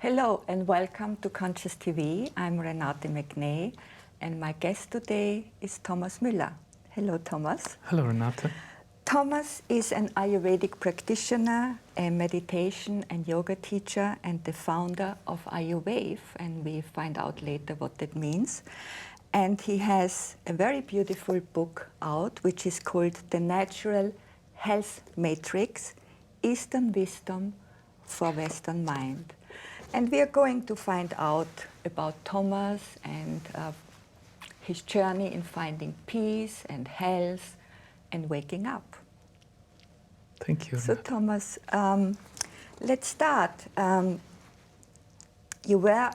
Hello and welcome to Conscious TV. I'm Renate McNay and my guest today is Thomas Mueller. Hello, Thomas. Hello, Renate. Thomas is an Ayurvedic practitioner, a meditation and yoga teacher, and the founder of AYUWAVE, and we find out later what that means. And he has a very beautiful book out, which is called The Natural Health Matrix, Eastern Wisdom for Western Mind. And we are going to find out about Thomas and his journey in finding peace and health and waking up. Thank you. So Thomas, let's start. You were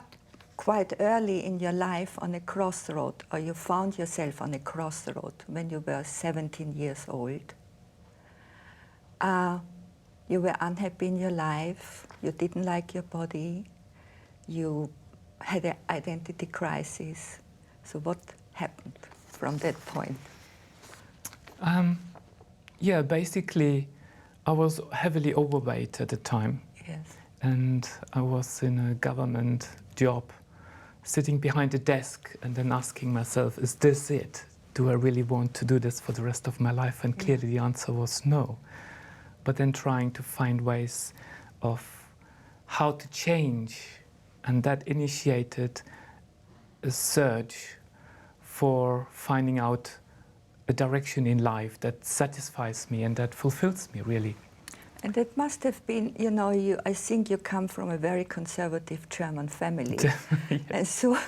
quite early in your life on a crossroad, or you found yourself on a crossroad when you were 17 years old. You were unhappy in your life, you didn't like your body, you had an identity crisis. So what happened from that point? Yeah, basically, I was heavily overweight at the time. Yes. And I was in a government job, sitting behind a desk and then asking myself, is this it? Do I really want to do this for the rest of my life? And clearly the answer was no. But then trying to find ways of how to change, and that initiated a search for finding out a direction in life that satisfies me and that fulfills me, really. And it must have been, you know, I think you come from a very conservative German family. Yes. And so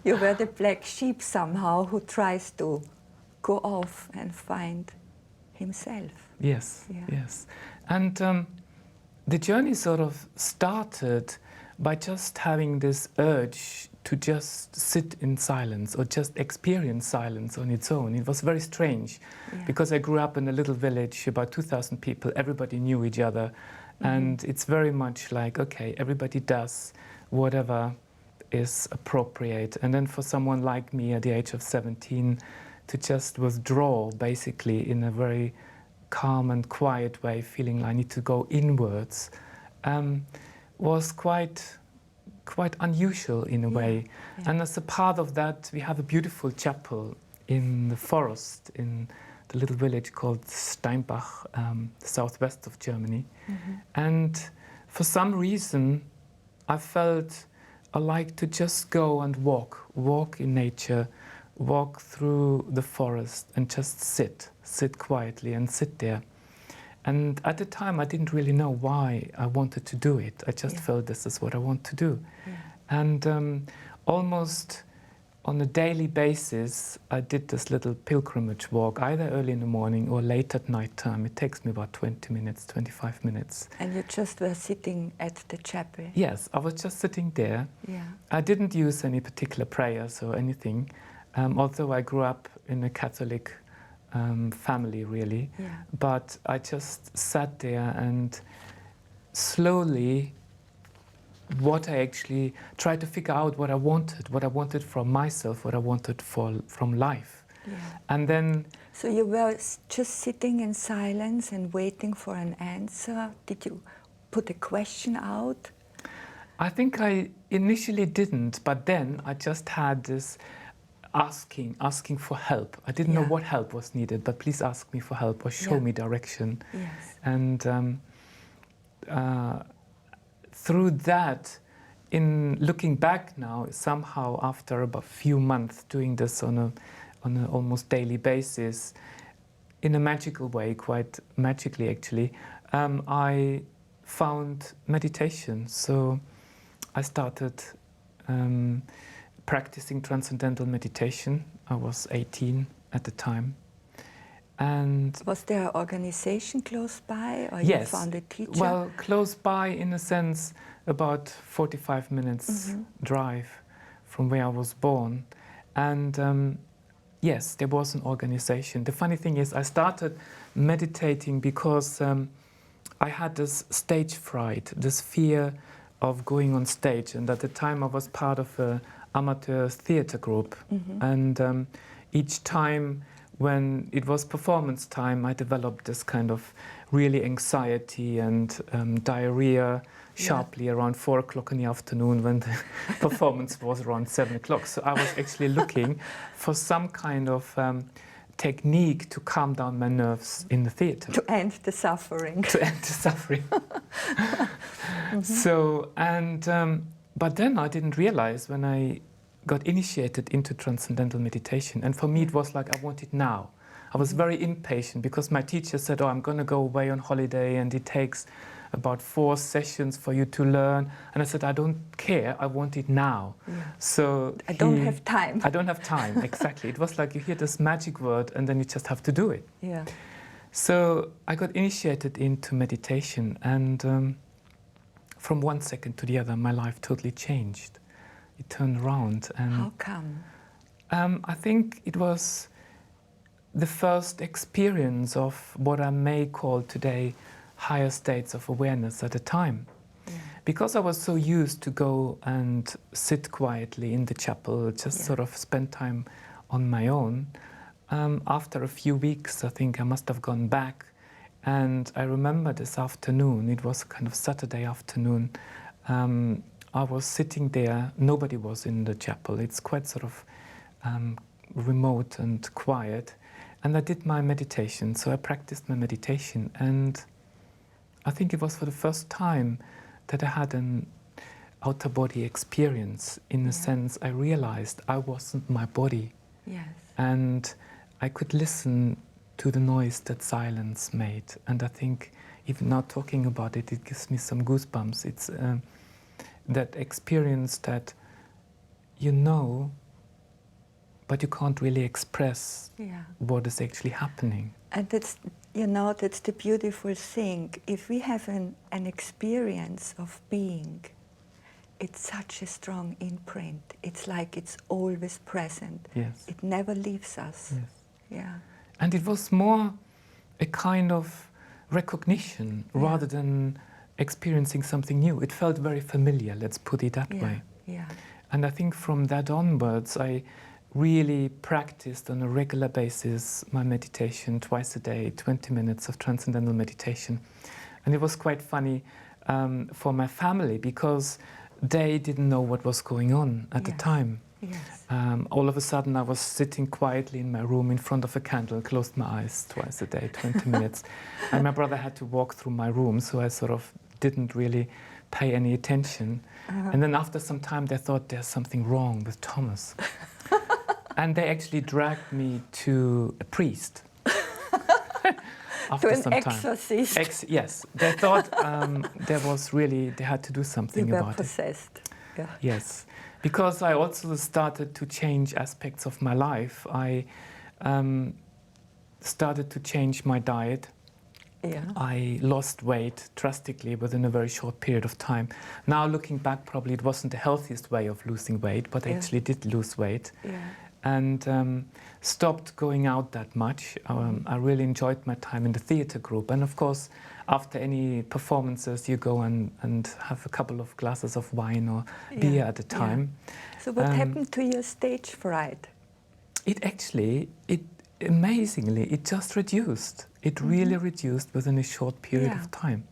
you were the black sheep somehow who tries to go off and find himself. Yes, Yeah. yes. And the journey sort of started by just having this urge to just sit in silence or just experience silence on its own. It was very strange because I grew up in a little village, about 2,000 people, everybody knew each other. And it's very much like, okay, everybody does whatever is appropriate. And then for someone like me at the age of 17 to just withdraw basically in a very calm and quiet way, feeling like I need to go inwards, was quite unusual in a way. Yeah. And as a part of that, we have a beautiful chapel in the forest in the little village called Steinbach, southwest of Germany. And for some reason, I felt I like to just go and walk in nature, walk through the forest and just sit quietly and sit there. And at the time, I didn't really know why I wanted to do it. I just felt this is what I want to do. And almost on a daily basis, I did this little pilgrimage walk, either early in the morning or late at night time. It takes me about 20 minutes, 25 minutes. And you just were sitting at the chapel? Yes, I was just sitting there. Yeah. I didn't use any particular prayers or anything, although I grew up in a Catholic family, really. Yeah. But I just sat there and slowly what I actually tried to figure out what I wanted from myself, what I wanted from life. Yeah. And then... So you were just sitting in silence and waiting for an answer? Did you put a question out? I think I initially didn't, but then I just had this asking for help. I didn't know what help was needed, but please ask me for help or show me direction. Yes. And through that, in looking back now, somehow after about a few months doing this on an almost daily basis, in a magical way, quite magically actually, I found meditation. So I started practicing transcendental meditation. I was 18 at the time. And was there an organization close by, or yes, you found a teacher? Well, close by in a sense, about 45 minutes drive from where I was born. And yes, there was an organization. The funny thing is I started meditating because I had this stage fright, this fear of going on stage. And at the time I was part of an amateur theater group. And each time when it was performance time, I developed this kind of really anxiety and diarrhea sharply around 4 o'clock in the afternoon when the performance was around 7 o'clock. So I was actually looking for some kind of technique to calm down my nerves in the theatre. To end the suffering. To end the suffering. So, but then I didn't realize when I got initiated into transcendental meditation, and for me it was like I want it now. I was very impatient because my teacher said, oh, I'm going to go away on holiday and it takes about 4 sessions for you to learn. And I said, I don't care, I want it now. Yeah. So I don't have time. I don't have time, exactly. It was like you hear this magic word and then you just have to do it. Yeah. So I got initiated into meditation, and from one second to the other, my life totally changed. It turned around. And how come? I think it was the first experience of what I may call today higher states of awareness at the time. Yeah. Because I was so used to go and sit quietly in the chapel, just sort of spend time on my own. After a few weeks, I think I must have gone back. And I remember this afternoon, it was a kind of Saturday afternoon, I was sitting there, nobody was in the chapel. It's quite sort of remote and quiet. And I did my meditation, so I practiced my meditation. And I think it was for the first time that I had an outer body experience. In a sense, I realized I wasn't my body. Yes. And I could listen to the noise that silence made. And I think even now talking about it, it gives me some goosebumps. It's that experience that you know, but you can't really express what is actually happening. And that's, you know, that's the beautiful thing. If we have an experience of being, it's such a strong imprint. It's like it's always present. Yes. It never leaves us. Yes. Yeah. And it was more a kind of recognition rather than experiencing something new. It felt very familiar, let's put it that way. Yeah. And I think from that onwards, I really practiced on a regular basis my meditation twice a day, 20 minutes of transcendental meditation. And it was quite funny for my family because they didn't know what was going on at the time. Yes. All of a sudden I was sitting quietly in my room in front of a candle, closed my eyes twice a day, 20 minutes. And my brother had to walk through my room, so I sort of didn't really pay any attention. And then after some time they thought there's something wrong with Thomas. And they actually dragged me to a priest. After to an some exorcist. time. Yes, they thought they had to do something about it. You were possessed. Yeah. Yes, because I also started to change aspects of my life. I started to change my diet. Yeah. I lost weight drastically within a very short period of time. Now looking back, probably it wasn't the healthiest way of losing weight, but I actually did lose weight. Yeah. And stopped going out that much. I really enjoyed my time in the theatre group. And of course, after any performances, you go and have a couple of glasses of wine or beer at a time. Yeah. So what happened to your stage fright? Amazingly, it just reduced. It really reduced within a short period of time.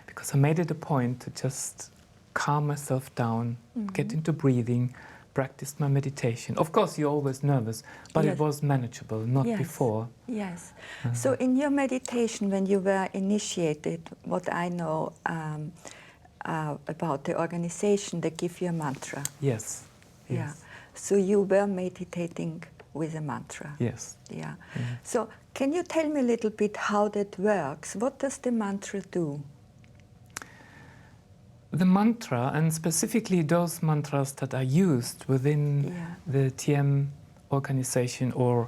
Because I made it a point to just calm myself down, get into breathing, practiced my meditation. Of course, you're always nervous, but it was manageable, not before. Yes. So in your meditation, when you were initiated, what I know about the organization, they give you a mantra. Yes. Yeah. So you were meditating with a mantra. Yes. Yeah. So can you tell me a little bit how that works? What does the mantra do? The mantra, and specifically those mantras that are used within the TM organization or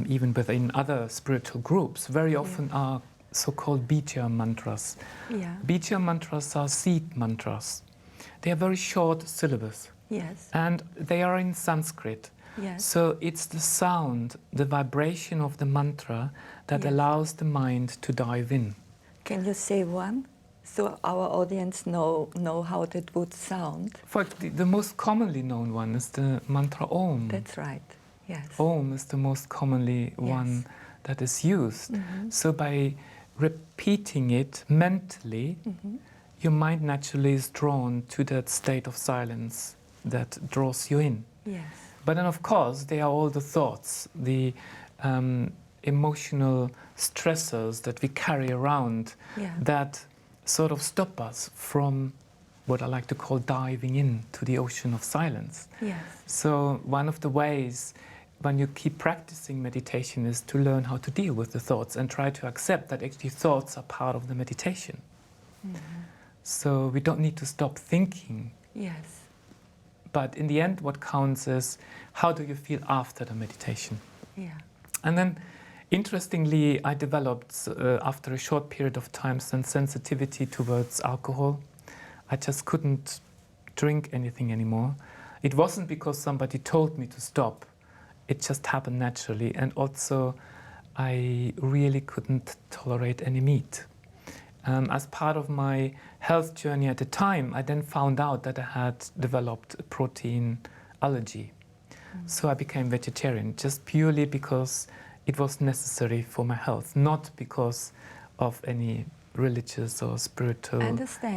even within other spiritual groups, very often are so-called bija mantras. Yeah. Bija mantras are seed mantras. They are very short syllables. Yes. And they are in Sanskrit. Yes. So it's the sound, the vibration of the mantra that allows the mind to dive in. Can you say one? So our audience know how that would sound. For the most commonly known one is the mantra Om. That's right. Yes. Om is the most commonly one that is used. So by repeating it mentally, your mind naturally is drawn to that state of silence that draws you in. Yes. But then, of course, there are all the thoughts, the emotional stressors that we carry around that sort of stop us from what I like to call diving into the ocean of silence. Yes. So one of the ways when you keep practicing meditation is to learn how to deal with the thoughts and try to accept that actually thoughts are part of the meditation. So we don't need to stop thinking. Yes. But in the end, what counts is how do you feel after the meditation? Yeah. And then, interestingly, I developed, after a short period of time, some sensitivity towards alcohol. I just couldn't drink anything anymore. It wasn't because somebody told me to stop. It just happened naturally. And also, I really couldn't tolerate any meat. As part of my health journey at the time, I then found out that I had developed a protein allergy. So I became vegetarian, just purely because it was necessary for my health, not because of any religious or spiritual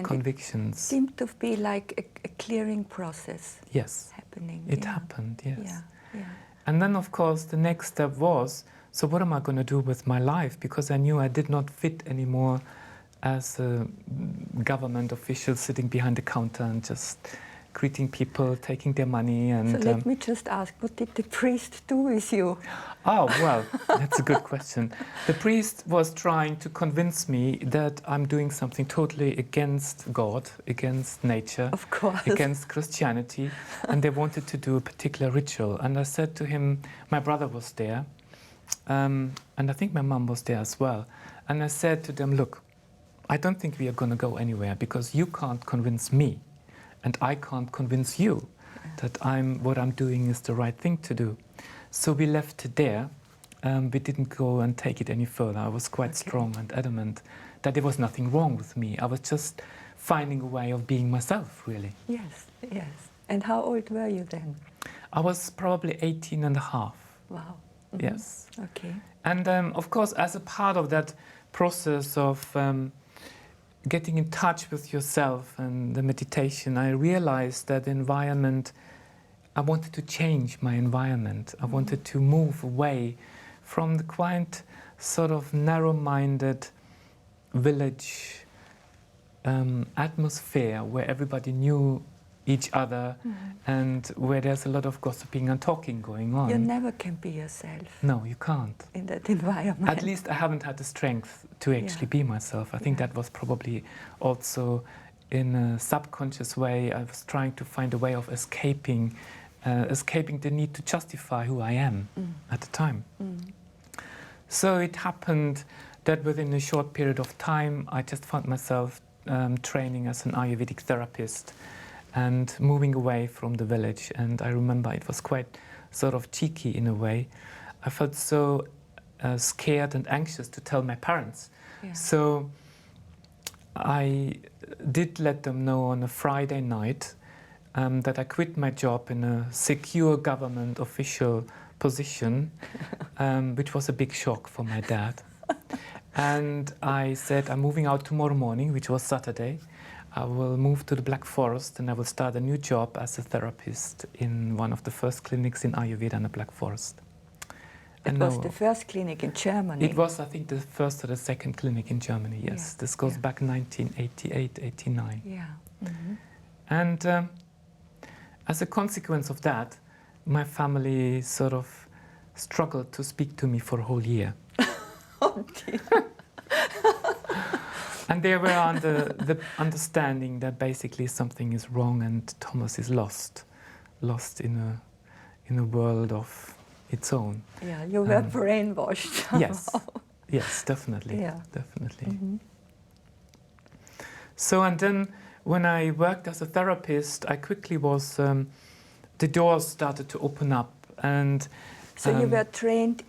convictions. It seemed to be like a clearing process. Yes. Happening. It happened, yes. Yeah. Yeah. And then, of course, the next step was, so what am I going to do with my life? Because I knew I did not fit anymore as a government official sitting behind the counter and just greeting people, taking their money. And so let me just ask, what did the priest do with you? Oh, well, that's a good question. The priest was trying to convince me that I'm doing something totally against God, against nature, of course, against Christianity, and they wanted to do a particular ritual. And I said to him, my brother was there, and I think my mom was there as well. And I said to them, look, I don't think we are going to go anywhere because you can't convince me and I can't convince you that what I'm doing is the right thing to do. So we left it there. We didn't go and take it any further. I was quite strong and adamant that there was nothing wrong with me. I was just finding a way of being myself, really. Yes, yes. And how old were you then? I was probably 18 and a half. Wow. Yes. Okay. And of course, as a part of that process of getting in touch with yourself and the meditation, I realized that the environment, I wanted to change my environment. I wanted to move away from the quite sort of narrow-minded village atmosphere where everybody knew each other and where there's a lot of gossiping and talking going on. You never can be yourself. No, you can't. In that environment. At least I haven't had the strength to actually be myself. I think that was probably also in a subconscious way. I was trying to find a way of escaping the need to justify who I am at the time. So it happened that within a short period of time, I just found myself training as an Ayurvedic therapist and moving away from the village. And I remember it was quite sort of cheeky in a way. I felt so scared and anxious to tell my parents. Yeah. So I did let them know on a Friday night that I quit my job in a secure government official position, which was a big shock for my dad. And I said, I'm moving out tomorrow morning, which was Saturday. I will move to the Black Forest and I will start a new job as a therapist in one of the first clinics in Ayurveda in the Black Forest. It was the first clinic in Germany? It was, I think, the first or the second clinic in Germany, yes. This goes back 1988, 89. Yeah. And as a consequence of that, my family sort of struggled to speak to me for a whole year. Oh dear. And they were under the understanding that basically something is wrong and Thomas is lost in a world of its own. Yeah, you were brainwashed. Yes, definitely, definitely. So, and then when I worked as a therapist, I quickly was, the doors started to open up. And so you were trained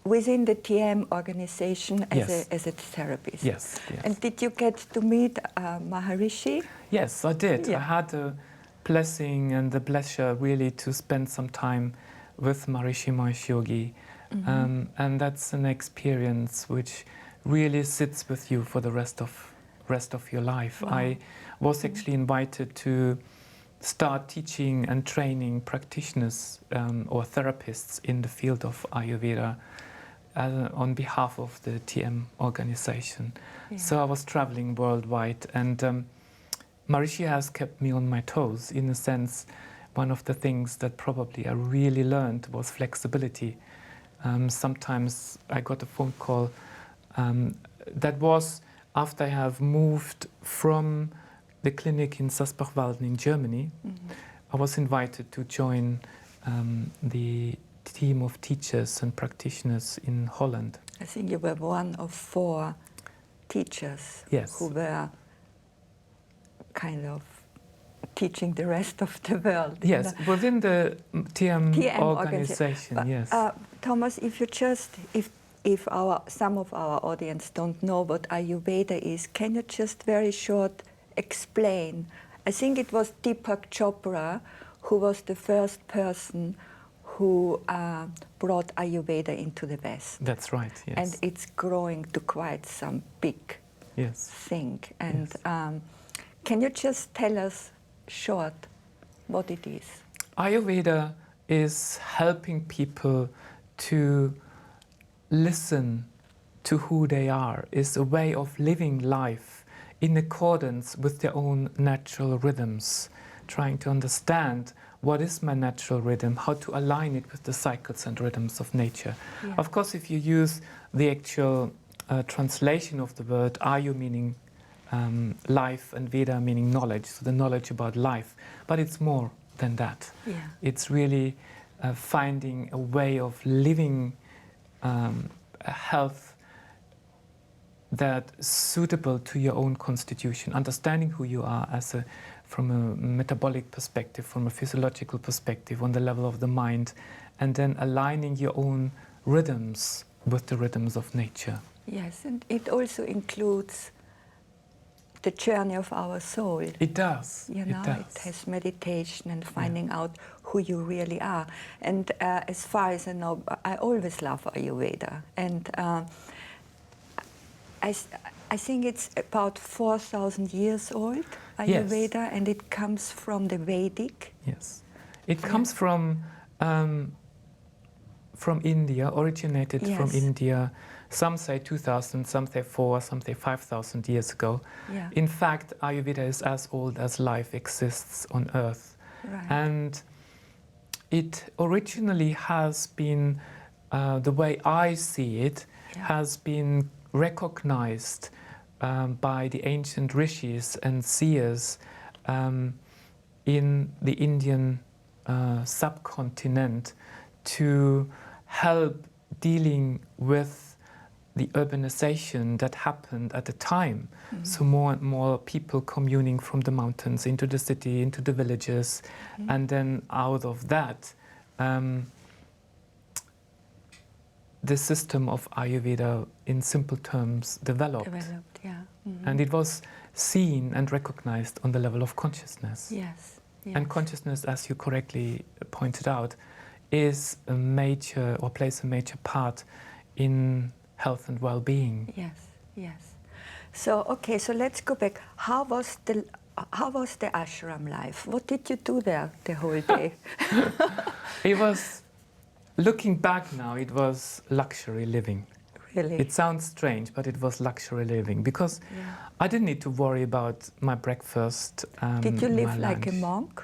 within the TM organization as a therapist? Yes. And did you get to meet Maharishi? Yes, I did. I had the blessing and the pleasure really to spend some time with Maharishi, Mahesh, Yogi. And that's an experience which really sits with you for the rest of your life. Wow. I was actually invited to start teaching and training practitioners or therapists in the field of Ayurveda on behalf of the TM organization. Yeah. So I was traveling worldwide, and Maharishi has kept me on my toes. In a sense, one of the things that probably I really learned was flexibility. Sometimes I got a phone call that was after I have moved from the clinic in Sasbachwalden in Germany. I was invited to join the team of teachers and practitioners in Holland. I think you were one of 4 teachers Yes. who were kind of teaching the rest of the world. Yes, within the TM organization. organization, yes. Thomas, if you just, if some of our audience don't know what Ayurveda is, can you just very short explain? I think it was Deepak Chopra who was the first person who brought Ayurveda into the West. That's right, yes. And it's growing to quite some big thing. And can you just tell us short what it is? Ayurveda is helping people to listen to who they are, is a way of living life in accordance with their own natural rhythms, trying to understand what is my natural rhythm, how to align it with the cycles and rhythms of nature. Yeah. Of course, if you use the actual translation of the word Ayu meaning life and Veda meaning knowledge, so the knowledge about life, but it's more than that. Yeah. It's really finding a way of living a health that's suitable to your own constitution, understanding who you are from a metabolic perspective, from a physiological perspective, on the level of the mind, and then aligning your own rhythms with the rhythms of nature. Yes, and it also includes the journey of our soul. It does. You know, it has meditation and finding out who you really are. And as far as I know, I always love Ayurveda. And I think it's about 4,000 years old, Ayurveda, and it comes from the Vedic. Yes, it comes from India, originated from India. Some say 2,000, some say 4, some say 5,000 years ago. Yeah. In fact, Ayurveda is as old as life exists on Earth. Right. And it originally has been, the way I see it, has been recognized by the ancient rishis and seers in the Indian subcontinent to help dealing with the urbanization that happened at the time. Mm-hmm. So more and more people communing from the mountains into the city, into the villages, and then out of that, the system of Ayurveda, in simple terms, developed. And it was seen and recognized on the level of consciousness. Yes. And consciousness, as you correctly pointed out, is a major, or plays a major part in health and well-being. Yes. So, okay, so let's go back. How was the ashram life? What did you do there the whole day? It was, looking back now, it was luxury living. Really? It sounds strange, but it was luxury living because I didn't need to worry about my breakfast. Did you live like a monk?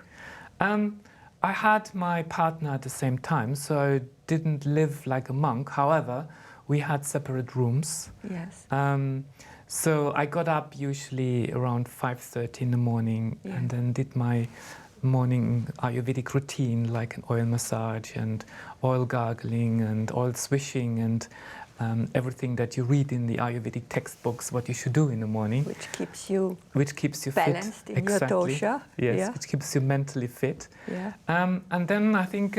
I had my partner at the same time, so I didn't live like a monk. However, we had separate rooms. Yes. So I got up usually around 5:30 in the morning and then did my morning Ayurvedic routine, like an oil massage and oil gargling and oil swishing and everything that you read in the Ayurvedic textbooks, what you should do in the morning. Which keeps you fit. Balanced in your dosha. Yes, which keeps you mentally fit. Yeah. And then I think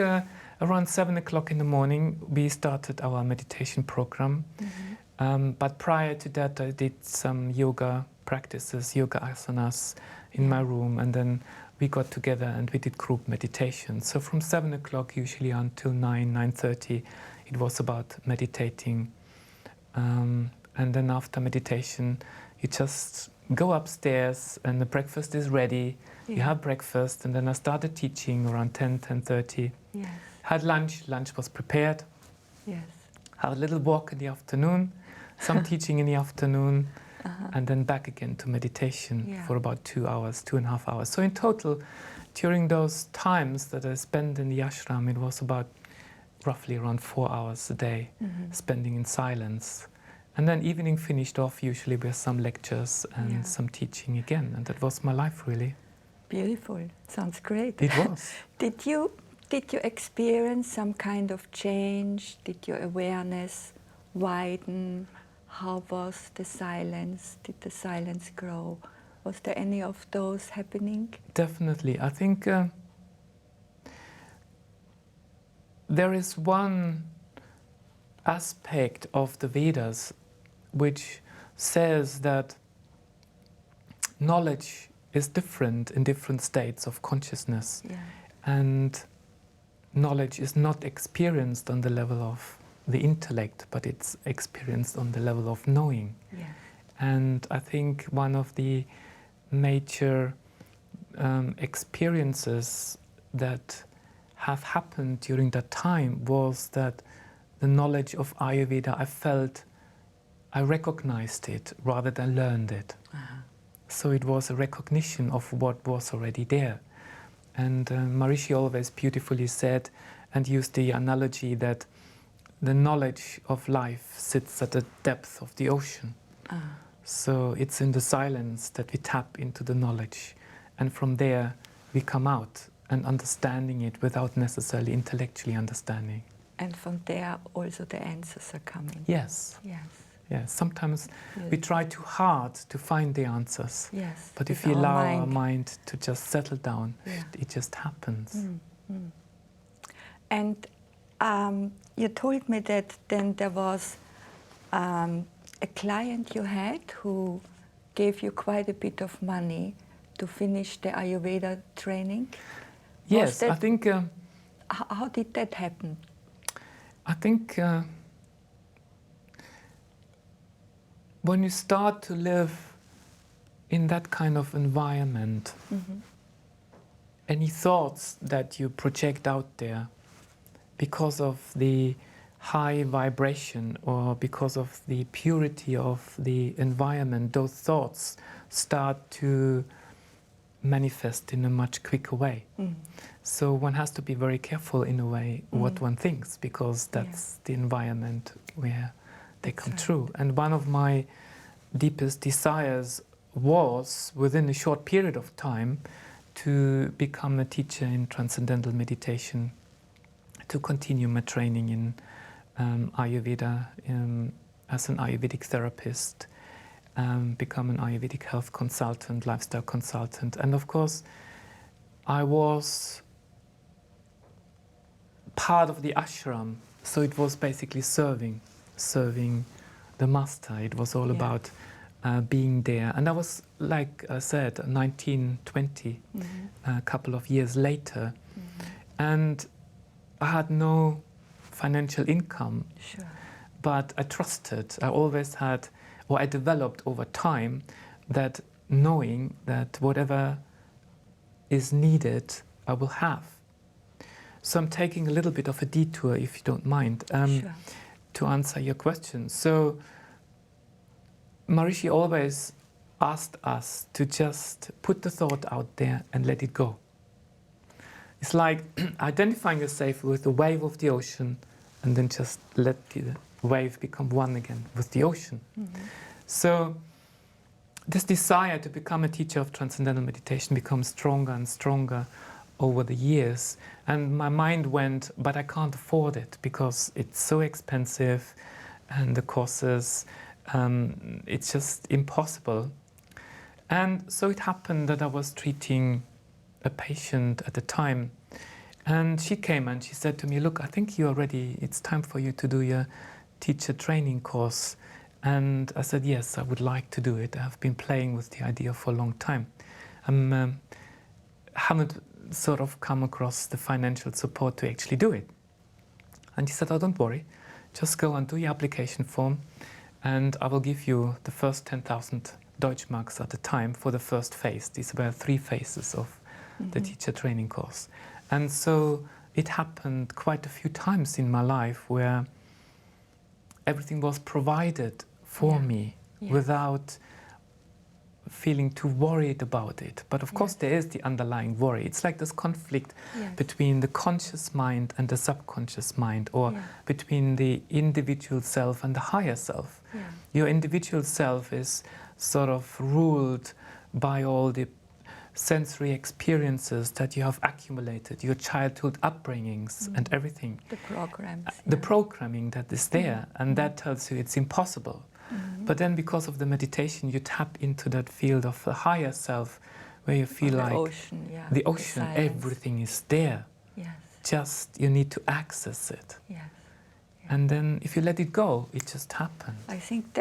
around 7 o'clock in the morning, we started our meditation program. Mm-hmm. But prior to that, I did some yoga practices, yoga asanas in my room, and then we got together and we did group meditation. So from 7 o'clock usually until 9:30, it was about meditating. And then after meditation, you just go upstairs and the breakfast is ready. Yeah. You have breakfast, and then I started teaching around 10:30. Yes. Had lunch was prepared. Yes. Had a little walk in the afternoon, some teaching in the afternoon, and then back again to meditation for about 2 hours, 2.5 hours. So in total, during those times that I spent in the ashram, it was about roughly around 4 hours a day, spending in silence. And then evening finished off usually with some lectures and some teaching again. And that was my life, really. Beautiful. Sounds great. It was. Did you experience some kind of change? Did your awareness widen? How was the silence? Did the silence grow? Was there any of those happening? Definitely. I think there is one aspect of the Vedas which says that knowledge is different in different states of consciousness. Yeah. And knowledge is not experienced on the level of the intellect, but it's experienced on the level of knowing. Yeah. And I think one of the major experiences that have happened during that time was that the knowledge of Ayurveda, I recognized it rather than learned it. So it was a recognition of what was already there. And Maharishi always beautifully said and used the analogy that the knowledge of life sits at the depth of the ocean. So it's in the silence that we tap into the knowledge. And from there we come out and understanding it without necessarily intellectually understanding. And from there also the answers are coming. Yes. Yes. Yes. Sometimes we try too hard to find the answers. Yes. But if we allow our mind to just settle down, it just happens. And you told me that then there was a client you had who gave you quite a bit of money to finish the Ayurveda training. Yes, I think... how did that happen? I think when you start to live in that kind of environment, any thoughts that you project out there because of the high vibration or because of the purity of the environment, those thoughts start to manifest in a much quicker way. So one has to be very careful in a way what one thinks, because that's the environment where they come true. And one of my deepest desires was, within a short period of time, to become a teacher in transcendental meditation, to continue my training in Ayurveda as an Ayurvedic therapist, become an Ayurvedic health consultant, lifestyle consultant. And of course, I was part of the ashram, so it was basically serving the master. It was all about being there. And I was, like I said, 19, 20, a couple of years later. And I had no financial income, but I trusted. I always had, or I developed over time, that knowing that whatever is needed, I will have. So I'm taking a little bit of a detour, if you don't mind, to answer your question. So Maharishi always asked us to just put the thought out there and let it go. It's like identifying yourself with the wave of the ocean and then just let the wave become one again with the ocean. So this desire to become a teacher of transcendental meditation becomes stronger and stronger over the years. And my mind went, but I can't afford it because it's so expensive and the courses, it's just impossible. And so it happened that I was treating a patient at the time, and she came and she said to me, look, I think you're ready, it's time for you to do your teacher training course. And I said, yes, I would like to do it. I have been playing with the idea for a long time. I'm haven't sort of come across the financial support to actually do it. And he said, oh, don't worry, just go and do your application form, and I will give you the first 10,000 Deutschmarks at the time for the first phase. These were 3 phases of the teacher training course. And so it happened quite a few times in my life where everything was provided for me without feeling too worried about it. But of course there is the underlying worry. It's like this conflict between the conscious mind and the subconscious mind, or between the individual self and the higher self. Your individual self is sort of ruled by all the sensory experiences that you have accumulated, your childhood upbringings and everything. The programs. The programming that is there, and that tells you it's impossible. But then because of the meditation, you tap into that field of the higher self, where you feel like the ocean, everything is there. Just you need to access it. And then if you let it go, it just happens. I think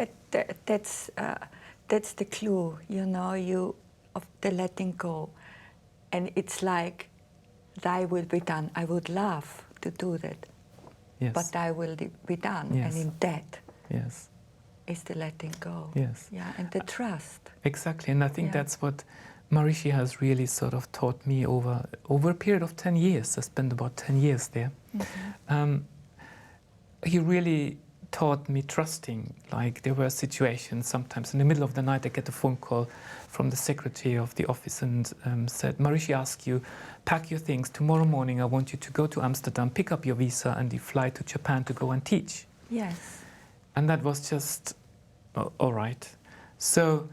that's the clue, you know, of the letting go. And it's like, thy will be done. I would love to do that, but thy will be done. And in that is the letting go. And the trust. Exactly, and I think that's what Maharishi has really sort of taught me over a period of 10 years. I spent about 10 years there. He really taught me trusting. Like, there were situations sometimes in the middle of the night I get a phone call from the secretary of the office and said, Maharishi asked you, pack your things, tomorrow morning I want you to go to Amsterdam, pick up your visa and you fly to Japan to go and teach. And that was just, all right. So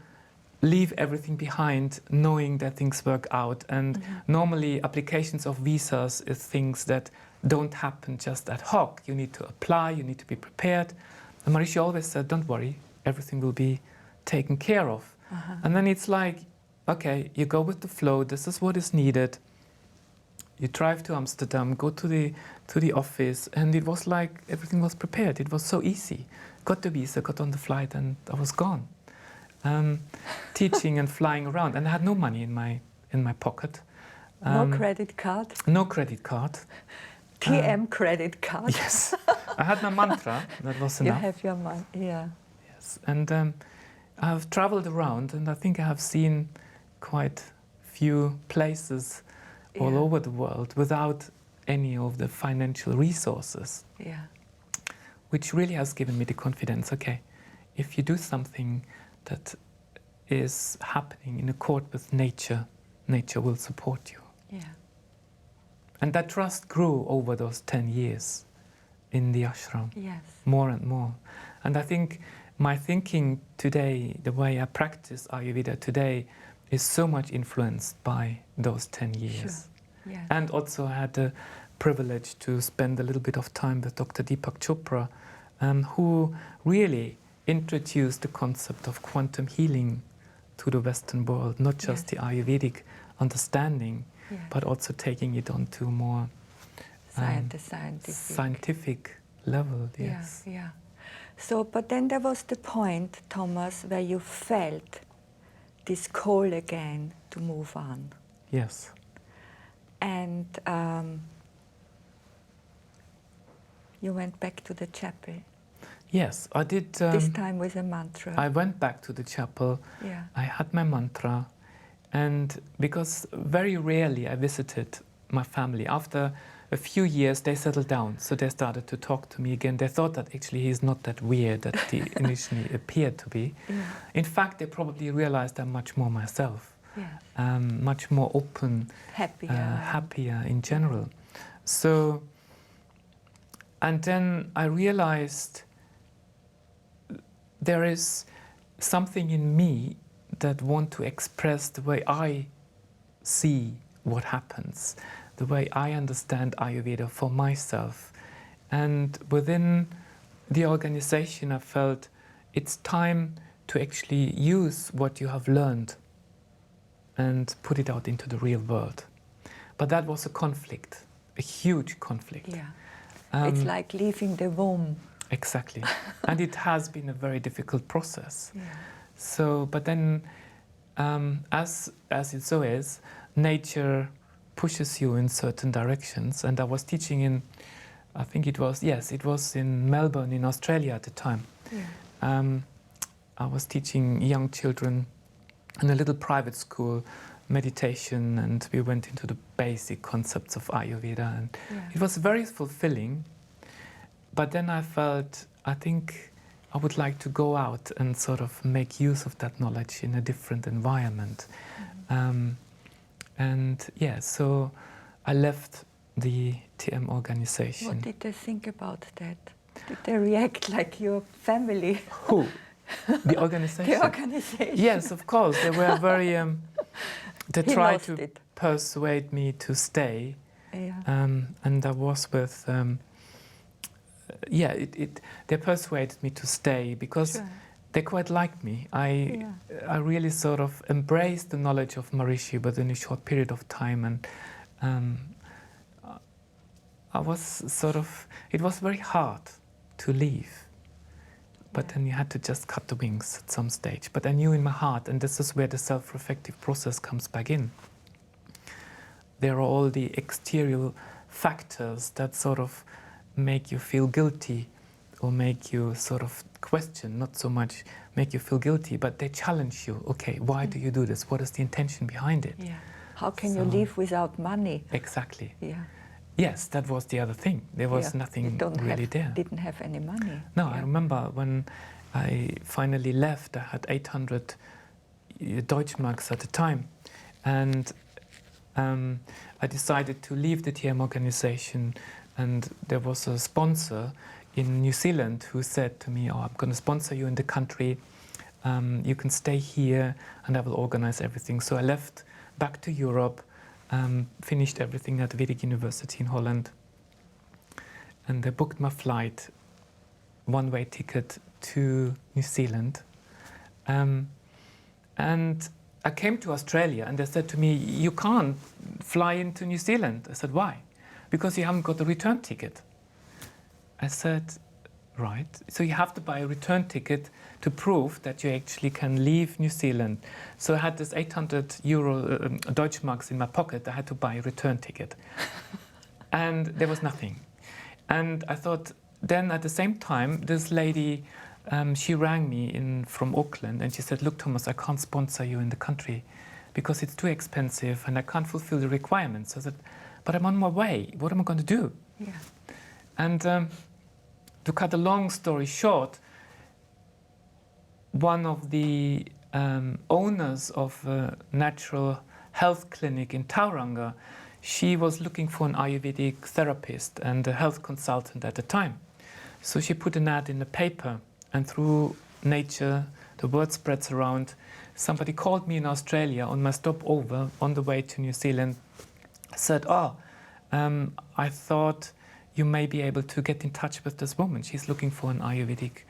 leave everything behind, knowing that things work out. And normally applications of visas is things that don't happen just ad hoc. You need to apply, you need to be prepared. And Maharishi always said, don't worry, everything will be taken care of. And then it's like, okay, you go with the flow, this is what is needed. You drive to Amsterdam, go to the office, and it was like everything was prepared. It was so easy. Got the visa, got on the flight, and I was gone. Teaching and flying around, and I had no money in my pocket. No credit card? No credit card. TM credit card? Yes. I had my mantra, that was enough. You have your mantra, Yes, and I have traveled around, and I think I have seen quite few places all over the world without any of the financial resources. Which really has given me the confidence, okay, if you do something that is happening in accord with nature, nature will support you. And that trust grew over those 10 years in the ashram, more and more. And I think my thinking today, the way I practice Ayurveda today, is so much influenced by those 10 years. And also I had the privilege to spend a little bit of time with Dr. Deepak Chopra, who really introduced the concept of quantum healing to the Western world, not just the Ayurvedic understanding, but also taking it on to a more scientific level. So, but then there was the point, Thomas, where you felt this call again to move on. And you went back to the chapel. Yes, I did. This time with a mantra. I went back to the chapel. I had my mantra. And because very rarely I visited my family. After a few years, they settled down. So they started to talk to me again. They thought that actually he's not that weird that he initially appeared to be. In fact, they probably realized I'm much more myself. Much more open, happier in general. So, and then I realized there is something in me that want to express the way I see what happens, the way I understand Ayurveda for myself. And within the organization, I felt it's time to actually use what you have learned and put it out into the real world. But that was a conflict, a huge conflict. It's like leaving the womb. Exactly. And it has been a very difficult process. So, but then, as it so is, nature pushes you in certain directions. And I was teaching in, I think it was in Melbourne in Australia at the time. Yeah. I was teaching young children in a little private school meditation, and we went into the basic concepts of Ayurveda, and it was very fulfilling. But then I felt, I think I would like to go out and sort of make use of that knowledge in a different environment. So I left the TM organization. What did they think about that? Did they react like your family? Who? The organization? The organization. Yes, of course. They were very... they tried to it. persuade me to stay. Yeah. And I was with... they persuaded me to stay because they quite liked me. I really sort of embraced the knowledge of Maharishi within a short period of time, and I was sort of... It was very hard to leave. But then you had to just cut the wings at some stage. But I knew in my heart, and this is where the self-reflective process comes back in. There are all the exterior factors that sort of make you feel guilty or make you sort of question, not so much make you feel guilty, but they challenge you. Okay, why do you do this? What is the intention behind it? Yeah. How can you live without money? Exactly. Yeah. Yes, that was the other thing. There was nothing really there. Didn't have any money. No, I remember when I finally left, I had 800 Deutschmarks at the time. And I decided to leave the TM organization. And there was a sponsor in New Zealand who said to me, I'm going to sponsor you in the country. You can stay here and I will organize everything. So I left back to Europe. Finished everything at Vedic University in Holland, and they booked my flight, one-way ticket to New Zealand, and I came to Australia, and they said to me, you can't fly into New Zealand. I said, why? Because you haven't got a return ticket. I said, right, so you have to buy a return ticket to prove that you actually can leave New Zealand. So I had this 800 euro Deutschmarks in my pocket. I had to buy a return ticket. And there was nothing. And I thought, then at the same time, this lady, she rang me from Auckland, and she said, look, Thomas, I can't sponsor you in the country because it's too expensive and I can't fulfill the requirements. I said, but I'm on my way. What am I going to do? Yeah. And to cut a long story short, one of the owners of a natural health clinic in Tauranga, she was looking for an Ayurvedic therapist and a health consultant at the time. So she put an ad in the paper, and through nature, the word spreads around. Somebody called me in Australia on my stopover on the way to New Zealand, said, I thought you may be able to get in touch with this woman. She's looking for an Ayurvedic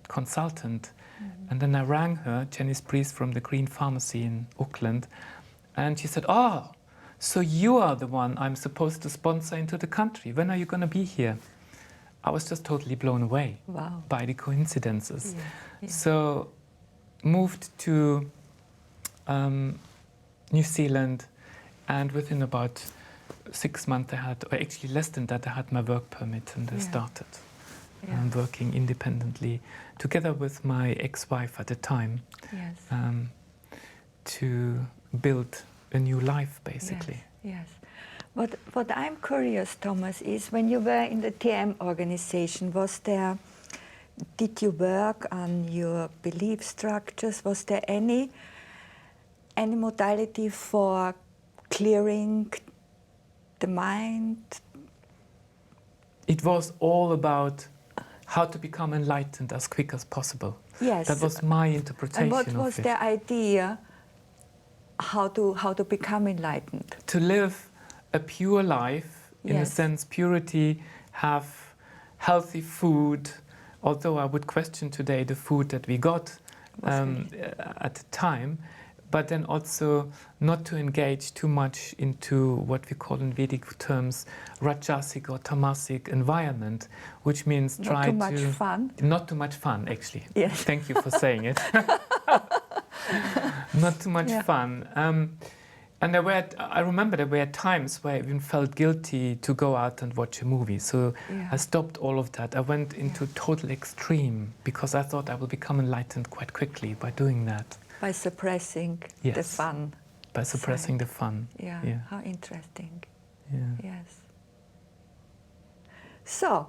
consultant. And then I rang her, Jenny Priest from the Green Pharmacy in Auckland, and she said, so you are the one I'm supposed to sponsor into the country. When are you going to be here? I was just totally blown away by the coincidences. Yeah. So moved to New Zealand, and within about 6 months or actually less than that, I had my work permit, and I started. And working independently together with my ex-wife at the time to build a new life, basically. Yes. What I'm curious, Thomas, is when you were in the TM organization, did you work on your belief structures? Was there any modality for clearing the mind? It was all about how to become enlightened as quick as possible. Yes. That was my interpretation of it. And what was the idea how to become enlightened? To live a pure life, in a sense, purity, have healthy food, although I would question today the food that we got at the time, but then also not to engage too much into what we call in Vedic terms rajasic or tamasic environment, which means not too much fun. Not too much fun, actually. Yes. Thank you for saying it. Not too much fun. And I remember there were times where I even felt guilty to go out and watch a movie. So I stopped all of that. I went into total extreme because I thought I would become enlightened quite quickly by doing that. By suppressing the fun. By suppressing the fun. Yeah. How interesting. Yeah. Yes. So,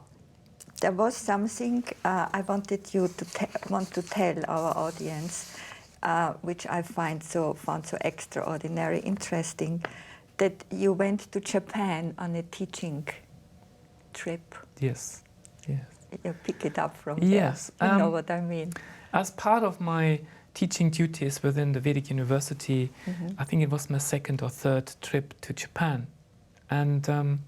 there was something I wanted you to tell our audience, which I found so extraordinary interesting, that you went to Japan on a teaching trip. Yes. Yes. You pick it up from yes. there. You know what I mean. As part of my teaching duties within the Vedic University, I think it was my second or third trip to Japan. And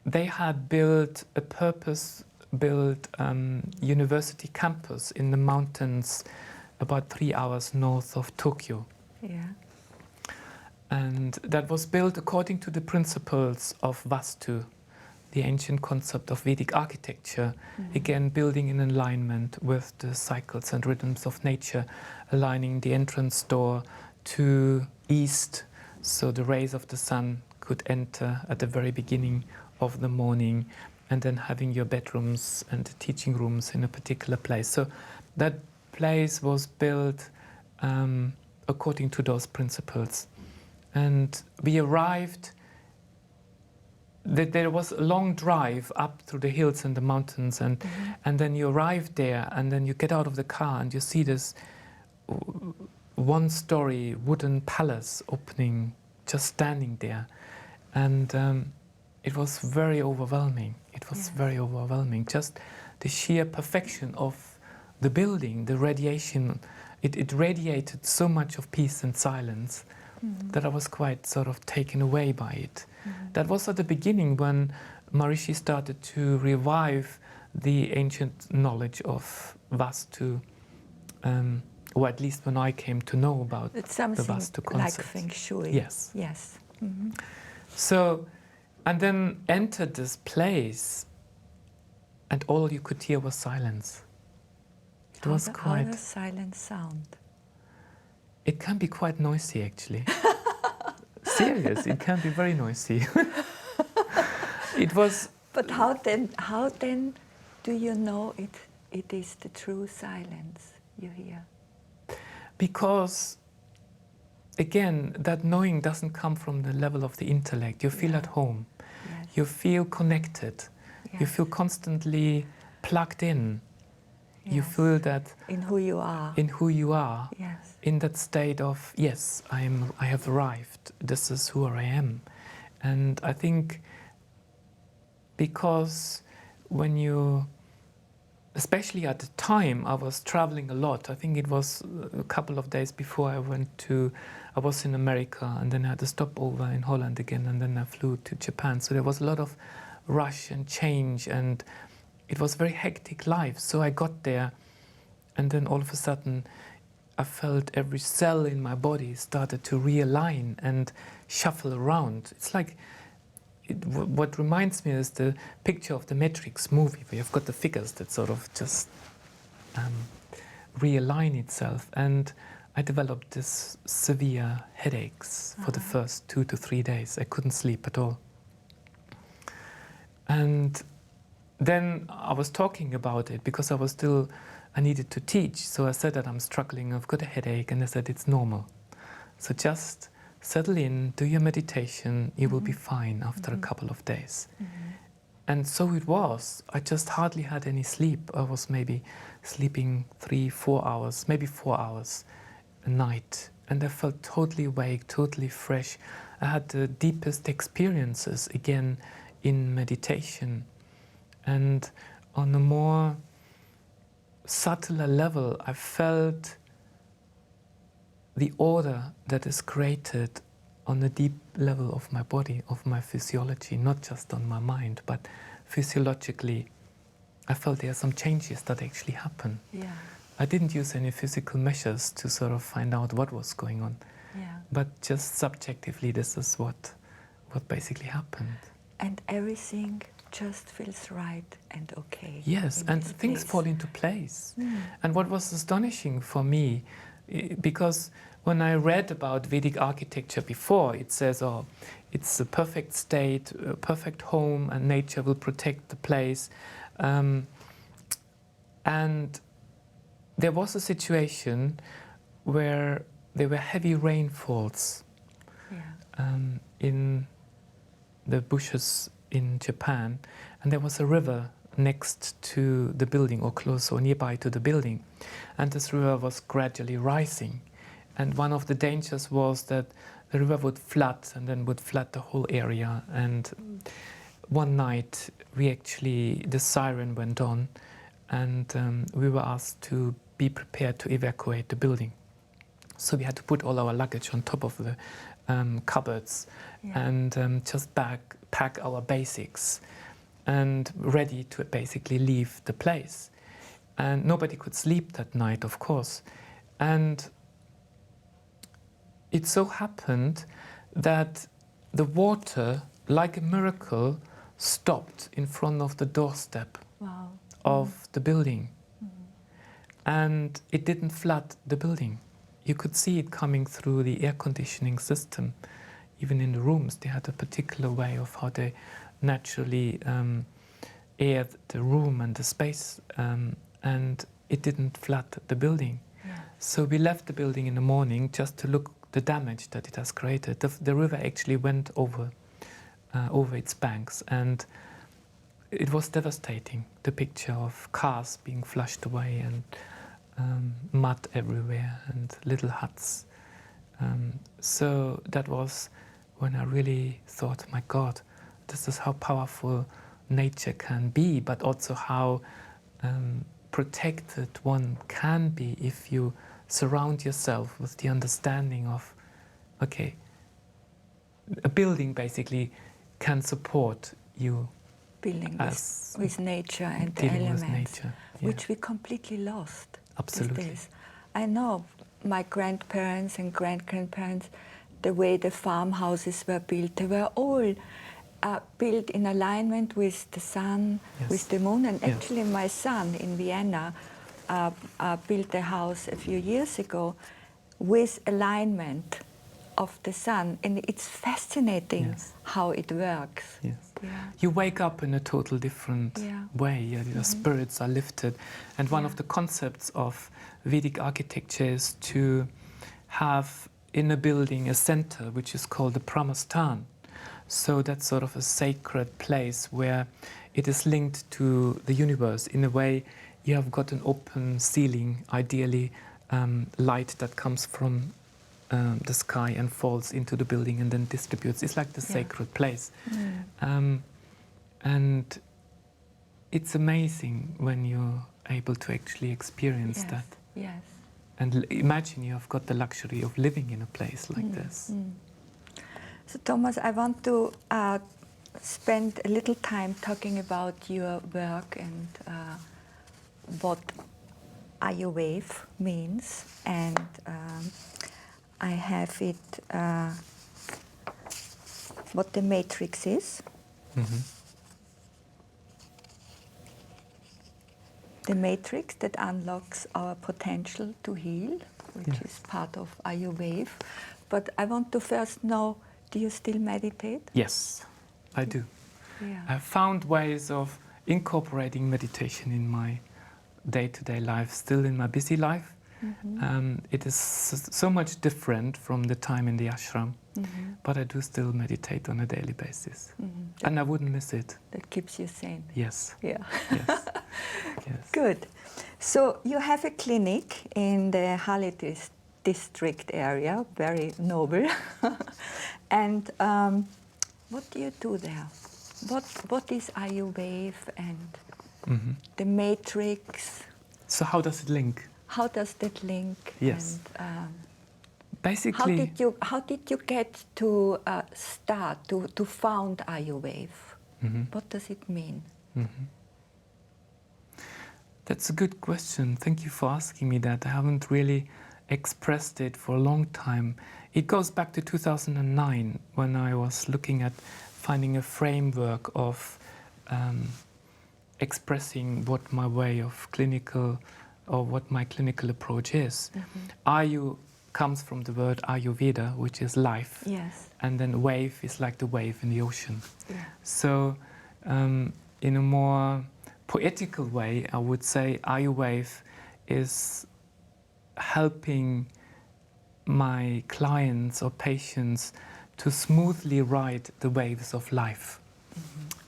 they had built a purpose-built university campus in the mountains about 3 hours north of Tokyo. Yeah. And that was built according to the principles of Vastu, the ancient concept of Vedic architecture, again building in alignment with the cycles and rhythms of nature, aligning the entrance door to east so the rays of the sun could enter at the very beginning of the morning, and then having your bedrooms and teaching rooms in a particular place. So that place was built according to those principles. And we arrived, there was a long drive up through the hills and the mountains, and then you arrive there, and then you get out of the car and you see this one-story wooden palace opening, just standing there. And it was very overwhelming. It was very overwhelming. Just the sheer perfection of the building, the radiation, it radiated so much of peace and silence that I was quite sort of taken away by it. That was at the beginning when Maharishi started to revive the ancient knowledge of Vastu, or at least when I came to know about the Vastu concept. Like Feng Shui. Yes. Yes. So, and then entered this place, and all you could hear was silence. It was quite. How does silence sound? It can be quite noisy, actually. Serious, it can be very noisy. It was. But how then do you know it is the true silence you hear? Because, again, that knowing doesn't come from the level of the intellect. You feel at home. Yes. You feel connected. Yes. You feel constantly plugged in. Yes. You feel that in who you are. In who you are. Yes. In that state of, yes, I have arrived. This is who I am. And I think because when you, especially at the time, I was traveling a lot. I think it was a couple of days before I was in America, and then I had a stopover in Holland again, and then I flew to Japan. So there was a lot of rush and change, and it was a very hectic life. So I got there, and then all of a sudden I felt every cell in my body started to realign and shuffle around. It's like, what reminds me is the picture of the Matrix movie, where you've got the figures that sort of just realign itself. And I developed this severe headaches for the first 2 to 3 days. I couldn't sleep at all. And then I was talking about it because I needed to teach. So I said that I'm struggling, I've got a headache, and they said it's normal. So just settle in, do your meditation, you will be fine after a couple of days. And so it was. I just hardly had any sleep. I was maybe sleeping 3-4 hours, maybe 4 hours a night. And I felt totally awake, totally fresh. I had the deepest experiences again in meditation. And on a more subtler level, I felt the order that is created on a deep level of my body, of my physiology, not just on my mind, but physiologically. I felt there are some changes that actually happen. Yeah. I didn't use any physical measures to sort of find out what was going on. Yeah. But just subjectively, this is what basically happened. And everything just feels right and okay. Yes, and things fall into place. And what was astonishing for me, Because when I read about Vedic architecture before, it says, oh, it's a perfect state, a perfect home, and nature will protect the place. And there was a situation where there were heavy rainfalls in the bushes in Japan, and there was a river next to the building, or close or nearby to the building, and this river was gradually rising. And one of the dangers was that the river would flood, and then would flood the whole area. And one night, the siren went on, and we were asked to be prepared to evacuate the building. So we had to put all our luggage on top of the cupboards and just pack our basics and ready to basically leave the place. And nobody could sleep that night, of course. And it so happened that the water, like a miracle, stopped in front of the doorstep of the building. And it didn't flood the building. You could see it coming through the air conditioning system. Even in the rooms, they had a particular way of how they naturally aired the room and the space, and it didn't flood the building. So we left the building in the morning just to look the damage that it has created. The river actually went over its banks, and it was devastating. The picture of cars being flushed away and mud everywhere and little huts. So that was when I really thought, my God, this is how powerful nature can be, but also how protected one can be if you surround yourself with the understanding of, okay, a building basically can support you. Building with nature and the elements, which we completely lost. Absolutely. I know my grandparents and great-grandparents, the way the farmhouses were built, they were all built in alignment with the sun, with the moon. And actually my son in Vienna built a house a few years ago with alignment of the sun. And it's fascinating how it works. You wake up in a total different way. Your spirits are lifted. And one of the concepts of Vedic architecture is to have in a building a center which is called the Pramastan. So that's sort of a sacred place where it is linked to the universe. In a way, you have got an open ceiling, ideally light that comes from the sky and falls into the building and then distributes. It's like the sacred place. And it's amazing when you're able to actually experience that. And imagine you have got the luxury of living in a place like this. So Thomas, I want to spend a little time talking about your work and what AYUWAVE means. And I have it, what the matrix is. The matrix that unlocks our potential to heal, which is part of AYUWAVE. But I want to first know, do you still meditate? Yes, I do. I've found ways of incorporating meditation in my day-to-day life, still in my busy life. It is so much different from the time in the ashram, but I do still meditate on a daily basis. And I wouldn't miss it. That keeps you sane. Yes. Yes. Yes. Good. So you have a clinic in the Holland district area, very noble. And what do you do there? What is AYUWAVE and the matrix? So how does it link? How does that link? Yes. And, basically, how did you get to start to found AYUWAVE? What does it mean? That's a good question. Thank you for asking me that. I haven't really expressed it for a long time. It goes back to 2009 when I was looking at finding a framework of expressing what my way of clinical or what my clinical approach is. Ayu comes from the word Ayurveda, which is life. Yes. And then wave is like the wave in the ocean. Yeah. So in a more poetical way, I would say AYUWAVE is helping my clients or patients to smoothly ride the waves of life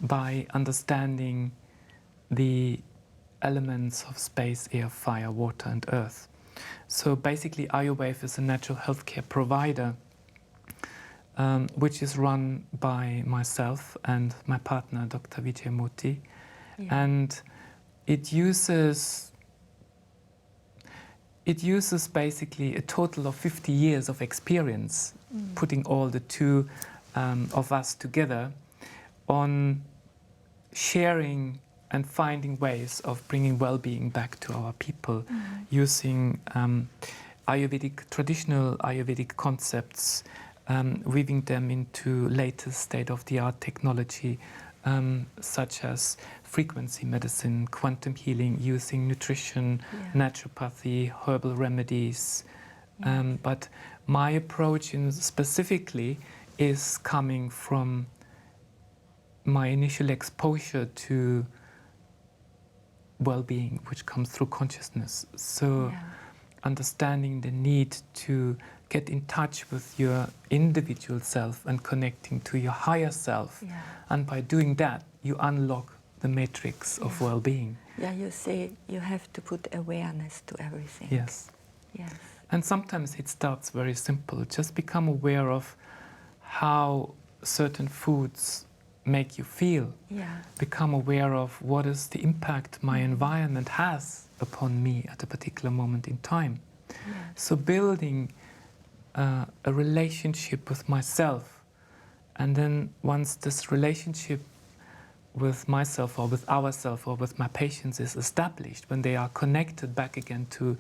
by understanding the elements of space, air, fire, water and earth. So basically AYUWAVE is a natural healthcare provider which is run by myself and my partner, Dr. Vijay. Yeah. And it uses basically a total of 50 years of experience, putting all the two of us together on sharing and finding ways of bringing well-being back to our people, using traditional Ayurvedic concepts, weaving them into latest state-of-the-art technology, such as frequency medicine, quantum healing, using nutrition, naturopathy, herbal remedies. But my approach specifically is coming from my initial exposure to well-being, which comes through consciousness. So understanding the need to get in touch with your individual self and connecting to your higher self. And by doing that, you unlock the matrix of well-being. Yeah, you say you have to put awareness to everything. Yes. Yes. And sometimes it starts very simple. Just become aware of how certain foods make you feel. Become aware of what is the impact my environment has upon me at a particular moment in time. So building a relationship with myself, and then once this relationship with myself or with ourselves or with my patients is established, when they are connected back again to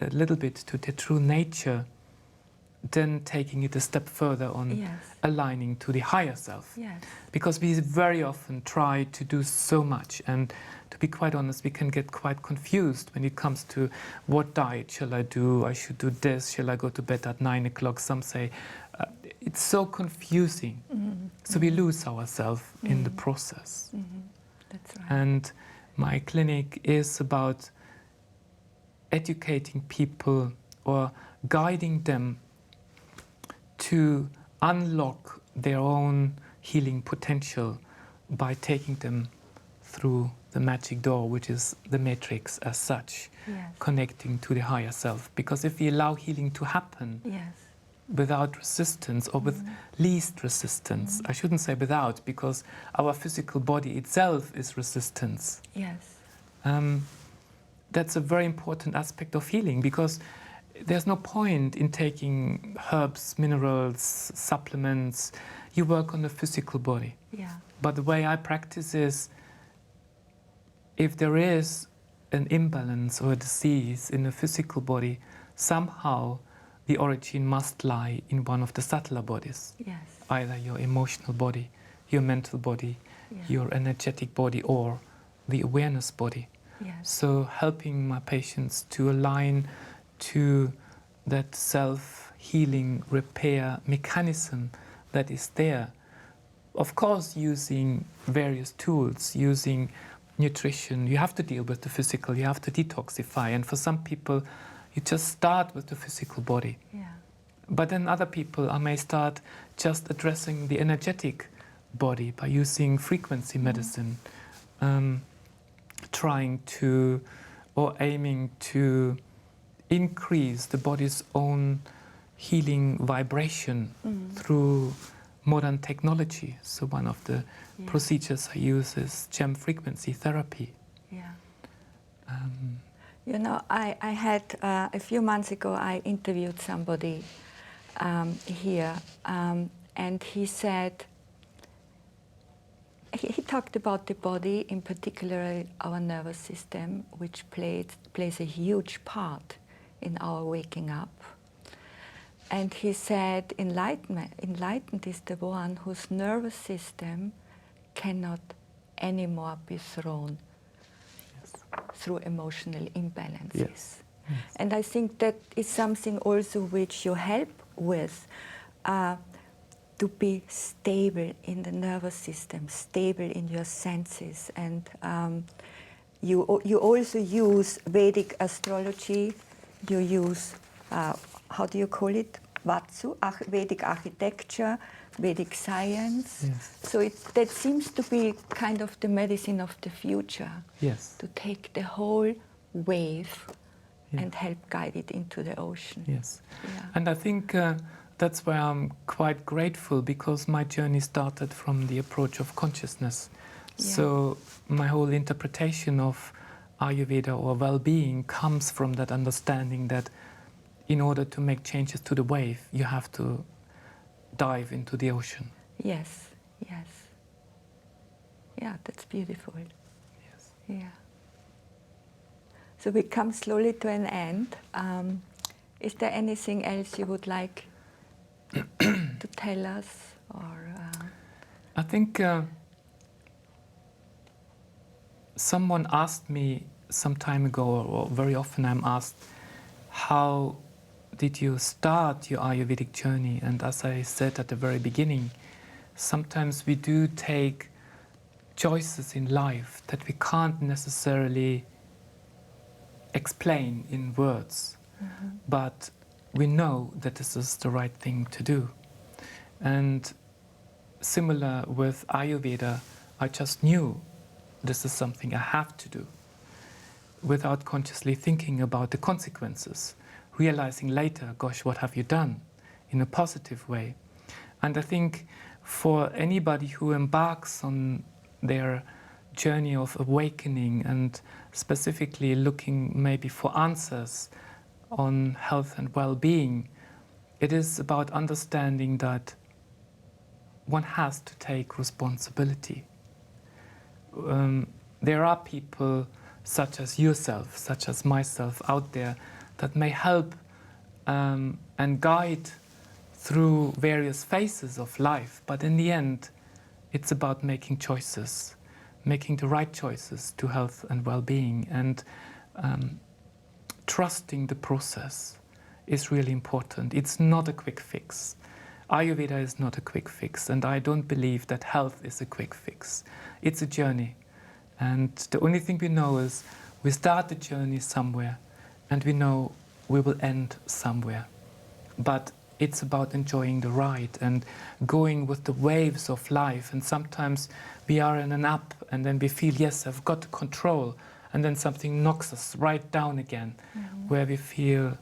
a little bit to their true nature, then taking it a step further on aligning to the higher self. Because we very often try to do so much, and to be quite honest, we can get quite confused when it comes to what diet shall I do, I should do this, shall I go to bed at 9 o'clock, some say. It's so confusing. So we lose ourselves in the process. That's right. And my clinic is about educating people or guiding them to unlock their own healing potential by taking them through the magic door, which is the matrix as such, connecting to the higher self. Because if we allow healing to happen without resistance, or with least resistance, I shouldn't say without, because our physical body itself is resistance. That's a very important aspect of healing, because there's no point in taking herbs, minerals, supplements. You work on the physical body. But the way I practice is, if there is an imbalance or a disease in the physical body, somehow the origin must lie in one of the subtler bodies. Either your emotional body, your mental body, your energetic body, or the awareness body. So helping my patients to align to that self-healing repair mechanism that is there. Of course, using various tools, using nutrition. You have to deal with the physical, you have to detoxify. And for some people, you just start with the physical body. But then other people, I may start just addressing the energetic body by using frequency medicine, trying to, or aiming to increase the body's own healing vibration through modern technology. So one of the procedures I use is gem frequency therapy. You know, I had, a few months ago, I interviewed somebody here, and he said, he talked about the body, in particular our nervous system, which plays a huge part in our waking up. And he said, enlightened is the one whose nervous system cannot anymore be thrown through emotional imbalances. Yes. And I think that is something also which you help with, to be stable in the nervous system, stable in your senses. And you also use Vedic astrology, you use, how do you call it? Vatsu, Vedic architecture, Vedic science. Yes. So that seems to be kind of the medicine of the future. Yes. To take the whole wave Yeah. and help guide it into the ocean. Yes. Yeah. And I think that's why I'm quite grateful, because my journey started from the approach of consciousness. Yeah. So my whole interpretation of Ayurveda or well-being comes from that understanding that in order to make changes to the wave, you have to dive into the ocean. Yes, yes. Yeah, that's beautiful. Yes. Yeah. So we come slowly to an end. Is there anything else you would like to tell us? Or I think someone asked me some time ago, or very often I'm asked, how did you start your Ayurvedic journey? And as I said at the very beginning, sometimes we do take choices in life that we can't necessarily explain in words, but we know that this is the right thing to do. And similar with Ayurveda, I just knew this is something I have to do without consciously thinking about the consequences, realizing later, gosh, what have you done, in a positive way. And I think for anybody who embarks on their journey of awakening and specifically looking maybe for answers on health and well-being, it is about understanding that one has to take responsibility. There are people such as yourself, such as myself out there that may help and guide through various phases of life, but in the end it's about making choices, making the right choices to health and well-being, and trusting the process is really important. It's not a quick fix. Ayurveda is not a quick fix, and I don't believe that health is a quick fix. It's a journey, and the only thing we know is we start the journey somewhere and we know we will end somewhere. But it's about enjoying the ride and going with the waves of life. And sometimes we are in an up and then we feel, yes, I've got control. And then something knocks us right down again, where we feel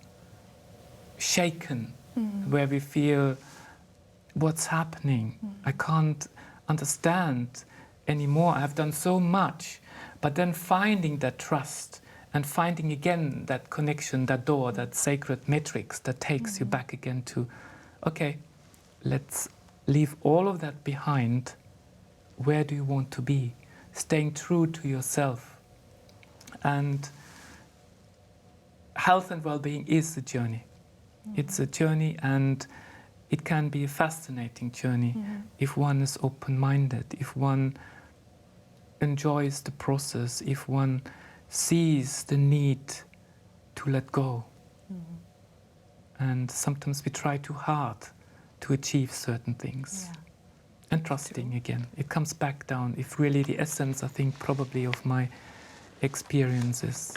shaken, where we feel, what's happening? I can't understand anymore. I've done so much. But then finding that trust and finding again that connection, that door, that sacred matrix that takes you back again to, okay, let's leave all of that behind. Where do you want to be? Staying true to yourself. And health and well-being is a journey. It's a journey, and it can be a fascinating journey if one is open-minded, if one enjoys the process, if one sees the need to let go. And sometimes we try too hard to achieve certain things. And trusting again. It comes back down. If really the essence, I think, probably of my experience is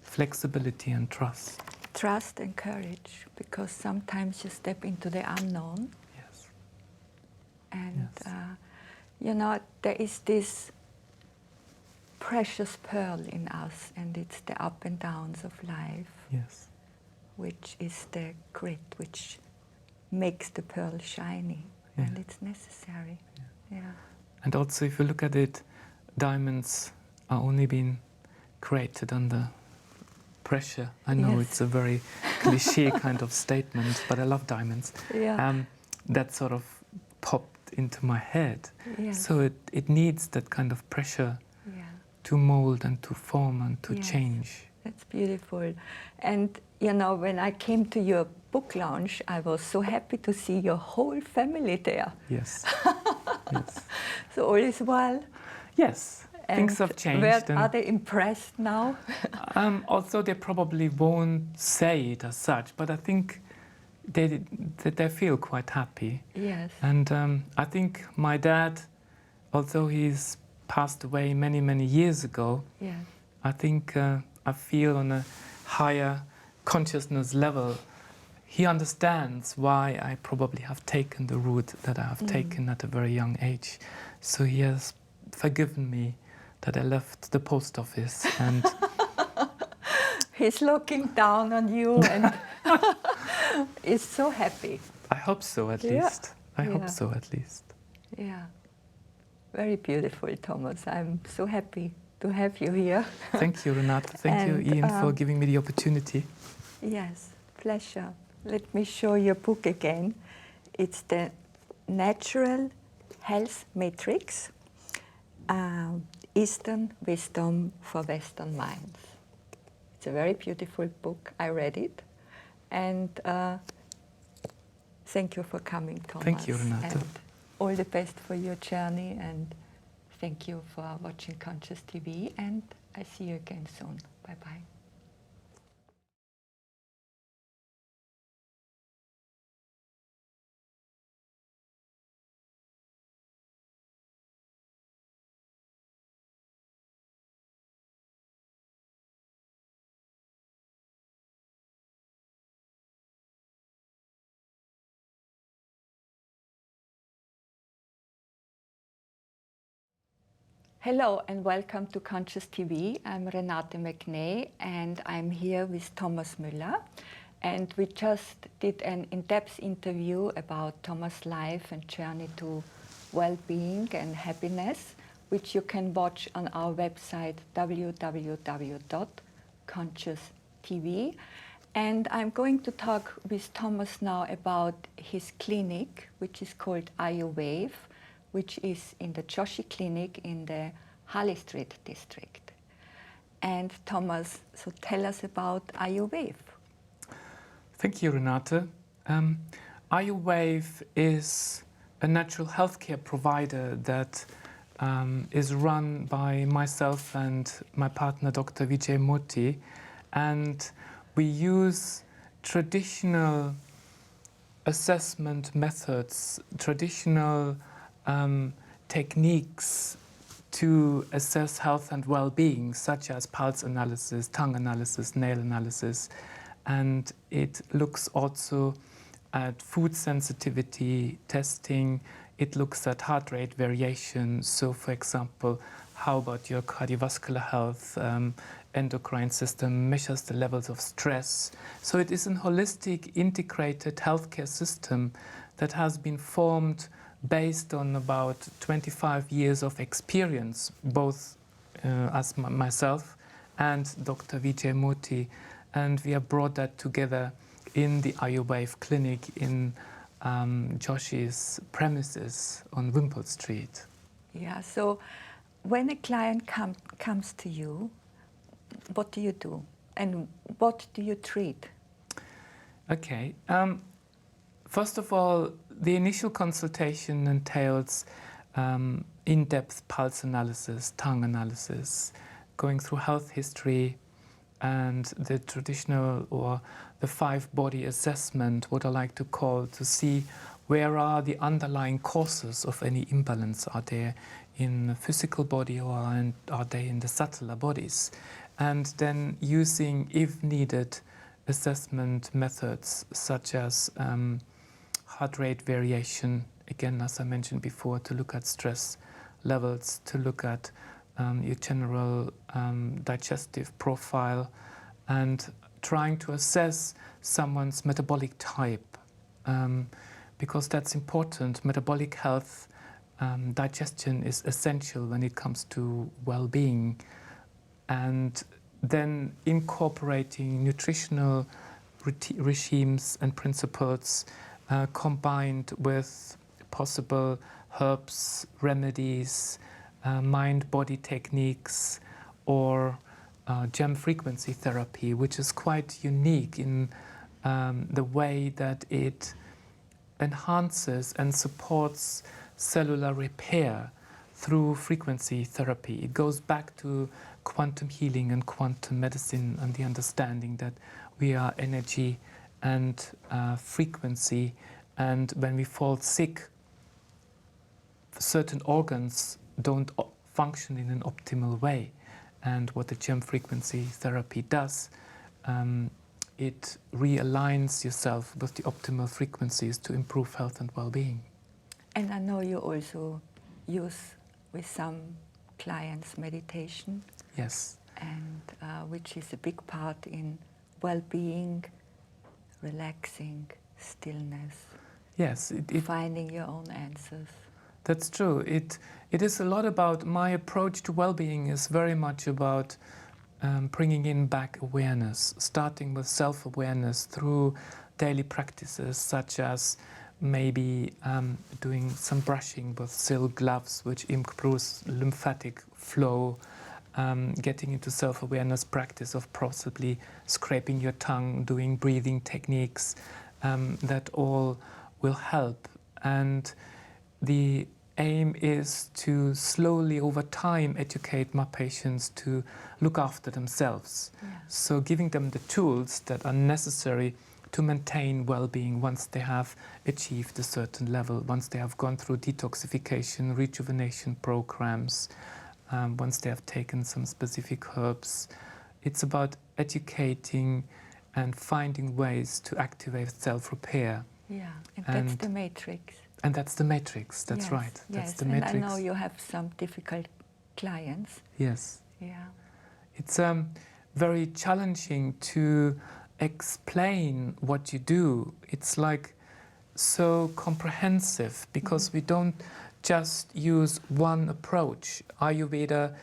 flexibility and trust. Trust and courage, because sometimes you step into the unknown. Yes. And, you know, there is this precious pearl in us, and it's the up and downs of life. Yes. Which is the grit, which makes the pearl shiny. Yeah. And it's necessary. Yeah. And also, if you look at it, diamonds are only being created under pressure. I know it's a very cliche kind of statement, but I love diamonds. That sort of popped into my head. So it needs that kind of pressure to mold and to form and to change. That's beautiful. And you know, when I came to your book launch, I was so happy to see your whole family there. Yes. Yes. So all is well? Yes. things have changed. Are they impressed now? Also, they probably won't say it as such, but I think they feel quite happy. Yes. And I think my dad, although he's passed away many, many years ago, Yes. I think I feel on a higher consciousness level, he understands why I probably have taken the route that I have taken at a very young age. So he has forgiven me that I left the post office, and he's looking down on you and is so happy. I hope so at least. I hope Yeah. so at least. Yeah. Very beautiful, Thomas. I'm so happy to have you here. Thank you, Renate. Thank you, Ian, for giving me the opportunity. Yes, pleasure. Let me show your book again. It's the Natural Health Matrix, Eastern Wisdom for Western Minds. It's a very beautiful book. I read it. And thank you for coming, Thomas. Thank you, Renate. And all the best for your journey. And thank you for watching Conscious TV. And I see you again soon. Bye-bye. Hello and welcome to Conscious TV. I'm Renate McNay and I'm here with Thomas Mueller. And we just did an in-depth interview about Thomas' life and journey to well-being and happiness, which you can watch on our website www.conscious.tv. And I'm going to talk with Thomas now about his clinic, which is called AYUWAVE, which is in the Joshi Clinic in the Harley Street district. And Thomas, so tell us about AYUWAVE. Thank you, Renate. AYUWAVE is a natural healthcare provider that is run by myself and my partner, Dr. Vijay Murthy. And we use traditional assessment methods, traditional techniques to assess health and well-being, such as pulse analysis, tongue analysis, nail analysis. And it looks also at food sensitivity testing. It looks at heart rate variation. So, for example, how about your cardiovascular health, endocrine system, measures the levels of stress. So it is a holistic, integrated healthcare system that has been formed based on about 25 years of experience, both as myself and Dr. Vijay Murthy. And we have brought that together in the AYUWAVE clinic in Joshi's premises on Wimpole Street. Yeah, so when a client comes to you, what do you do? And what do you treat? Okay. First of all, the initial consultation entails in-depth pulse analysis, tongue analysis, going through health history, and the traditional or the 5-body assessment, what I like to call, to see where are the underlying causes of any imbalance. Are they in the physical body or are they in the subtler bodies? And then using, if needed, assessment methods such as heart rate variation, again, as I mentioned before, to look at stress levels, to look at your general digestive profile, and trying to assess someone's metabolic type, because that's important. Metabolic health, digestion is essential when it comes to well-being, and then incorporating nutritional regimes and principles combined with possible herbs, remedies, mind-body techniques, or gem frequency therapy, which is quite unique in the way that it enhances and supports cellular repair through frequency therapy. It goes back to quantum healing and quantum medicine and the understanding that we are energy and frequency, and when we fall sick, certain organs don't function in an optimal way. And what the gem frequency therapy does, it realigns yourself with the optimal frequencies to improve health and well-being. And I know you also use with some clients meditation. Yes. And which is a big part in well-being, relaxing, stillness. Yes. Finding your own answers. That's true. It is a lot about, my approach to well-being is very much about bringing in back awareness, starting with self-awareness through daily practices such as maybe doing some brushing with silk gloves, which improves lymphatic flow, getting into self-awareness practice of possibly scraping your tongue, doing breathing techniques, that all will help. And the aim is to slowly over time educate my patients to look after themselves. Yeah. So giving them the tools that are necessary to maintain well-being once they have achieved a certain level, once they have gone through detoxification, rejuvenation programs, once they have taken some specific herbs. It's about educating and finding ways to activate self-repair. Yeah, and that's the matrix. And that's the matrix, that's yes, right. That's yes. the matrix. And I know you have some difficult clients. Yes. Yeah. It's very challenging to explain what you do. It's like so comprehensive because we don't just use one approach. Ayurveda,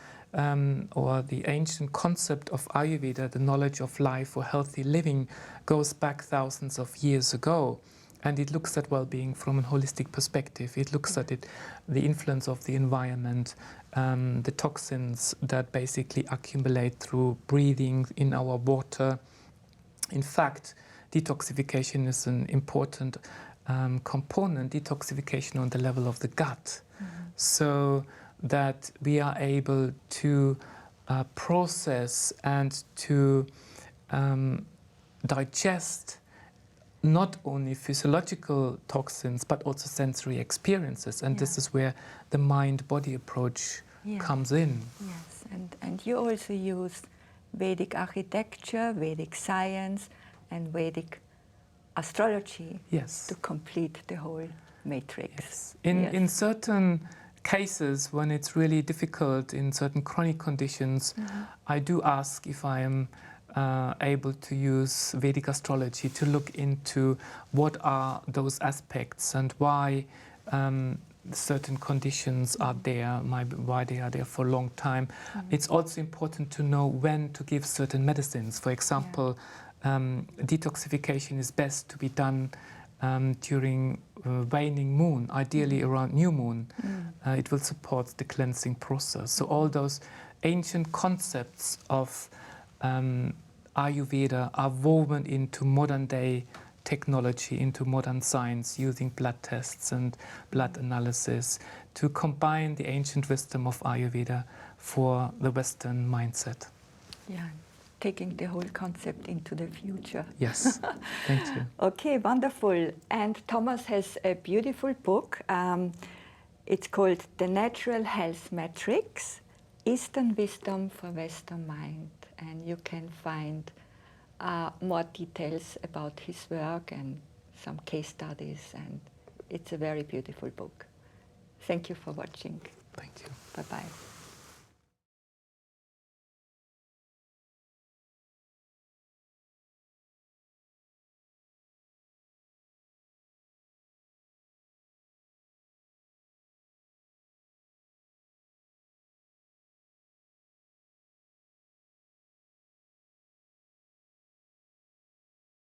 or the ancient concept of Ayurveda, the knowledge of life or healthy living, goes back thousands of years ago. And it looks at well-being from a holistic perspective. It looks at it, the influence of the environment, the toxins that basically accumulate through breathing in our water. In fact, detoxification is an important component, detoxification on the level of the gut, so that we are able to process and to digest not only physiological toxins, but also sensory experiences. And this is where the mind-body approach comes in. Yes, and you also use Vedic architecture, Vedic science, and Vedic astrology to complete the whole matrix. Yes. In certain cases, when it's really difficult, in certain chronic conditions, I do ask if I am able to use Vedic astrology to look into what are those aspects and why certain conditions are there, why they are there for a long time. It's also important to know when to give certain medicines. For example, detoxification is best to be done during waning moon, ideally around new moon. It will support the cleansing process. So all those ancient concepts of Ayurveda are woven into modern day technology, into modern science, using blood tests and blood analysis to combine the ancient wisdom of Ayurveda for the Western mindset. Yeah, taking the whole concept into the future. Yes, thank you. Okay, wonderful. And Thomas has a beautiful book. It's called The Natural Health Matrix, Eastern Wisdom for Western Mind. And you can find more details about his work and some case studies. And it's a very beautiful book. Thank you for watching. Thank you. Bye-bye.